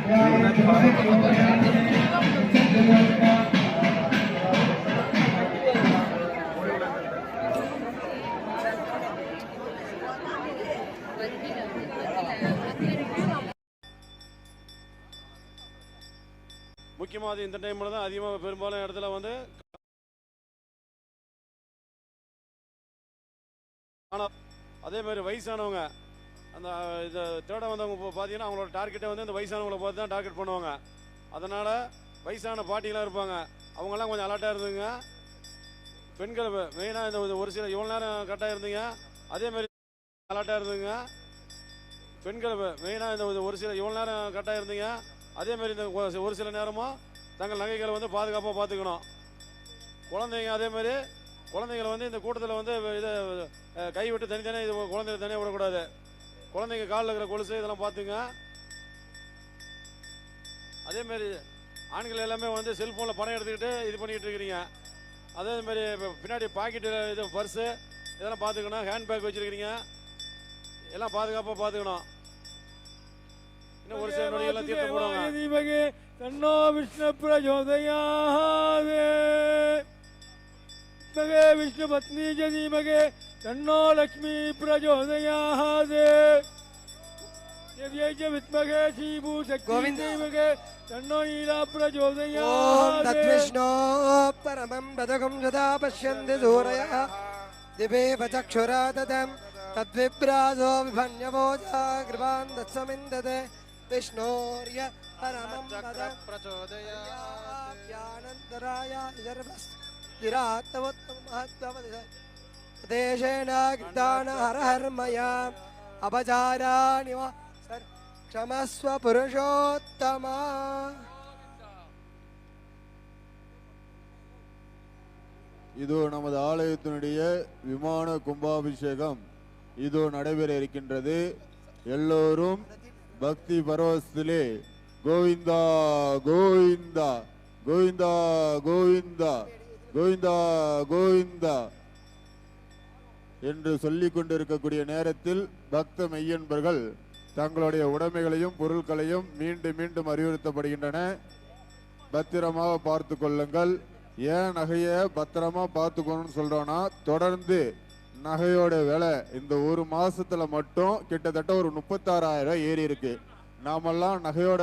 முக்கியமாக அது இந்த டைமில் தான் அதிகமாக பெரும்பாலும் இடத்துல வந்து ஆனால் அதே மாதிரி வயசானவங்க அந்த இதை தேட வந்தவங்க பார்த்தீங்கன்னா அவங்களோட டார்கெட்டை வந்து இந்த வயசானவங்களை பார்த்து தான் டார்கெட் பண்ணுவாங்க. அதனால் வயசான பாட்டிகளாக இருப்பாங்க, அவங்கெல்லாம் கொஞ்சம் அலர்ட்டாக இருந்துங்க. பெண்கள் மெயினாக இந்த ஒரு சில இவ்வளோ நேரம் கரெக்டாக இருந்தீங்க, அதேமாதிரி அலர்ட்டாக இருந்துங்க. பெண்கள் மெயினாக இந்த ஒரு சில இவ்வளோ நேரம் கரெக்டாக இருந்தீங்க, அதேமாதிரி இந்த ஒரு சில நேரமும் தங்கள் நகைகளை வந்து பாதுகாப்பாக பார்த்துக்கணும். குழந்தைங்க அதேமாதிரி குழந்தைங்களை வந்து இந்த கூட்டத்தில் வந்து இதை கைவிட்டு தனித்தனியாக இது குழந்தைங்க தனியாக விடக்கூடாது. குழந்தைங்க காலில் இருக்கிற கொலுசு இதெல்லாம் பார்த்துங்க. அதேமாரி ஆண்கள் எல்லாமே வந்து செல்ஃபோனில் படம் எடுத்துக்கிட்டு இது பண்ணிக்கிட்டு இருக்கிறீங்க. அதேமாரி பின்னாடி பாக்கெட்டு இது பர்ஸு இதெல்லாம் பார்த்துக்கணும். ஹேண்ட்பேக் வச்சுருக்கிறீங்க, எல்லாம் பாதுகாப்பாக பார்த்துக்கணும். இன்னும் ஒரு சில நொடியெல்லாம் தீர்த்து போடுவாங்க. தன்னோ விஷ்ணு பிரச்சோதயாத் விஷ்ணு பத்னி ஜீமகே தன்னோ லக்ஷ்மி பிரச்சோதயாத் வித்மகே ஸ்ரீபூஷக்தி ஜீமகே தன்னோ நீலா பிரச்சோதயாத். தத்விஷ்ணோ பரமம் பதகம் சதா பஷ்யந்தி சூரயः திவேவ சக்ஷுராததம் தத்விப்ராசோ விபன்யவோஜா கிருபான் தத்சமிந்ததே விஷ்ணோர்ய பரமம் பதம் பிரச்சோதயாத்யானந்தராய சர்வஸ்திராத்தவோத்தம மஹத்வமதேஷேன கிருதான ஹரஹர்மயா அபசாராணி வா க்ஷமஸ்வ புருஷோத்தமா. இதோ நமது ஆலயத்தினுடைய விமான கும்பாபிஷேகம் இதோ நடைபெற இருக்கின்றது. எல்லோரும் பக்தி பரவசத்திலே கோவிந்தா கோவிந்தா கோவிந்தா கோவிந்தா கோவிந்தா கோவிந்தா என்று சொல்லிக் கொண்டிருக்கக்கூடிய நேரத்தில் பக்த மெய்யன்பர்கள் தங்களுடைய உடைமைகளையும் பொருட்களையும் மீண்டும் மீண்டும் அறிவுறுத்தப்படுகின்றன. பத்திரமாக பார்த்து கொள்ளுங்கள். ஏன் நகையை பத்திரமா பார்த்துக்கணும்னு சொல்றோம்னா, தொடர்ந்து நகையோட விலை இந்த ஒரு மாசத்துல மட்டும் கிட்டத்தட்ட ஒரு 36,000 ஏறி இருக்கு. நாமெல்லாம் நகையோட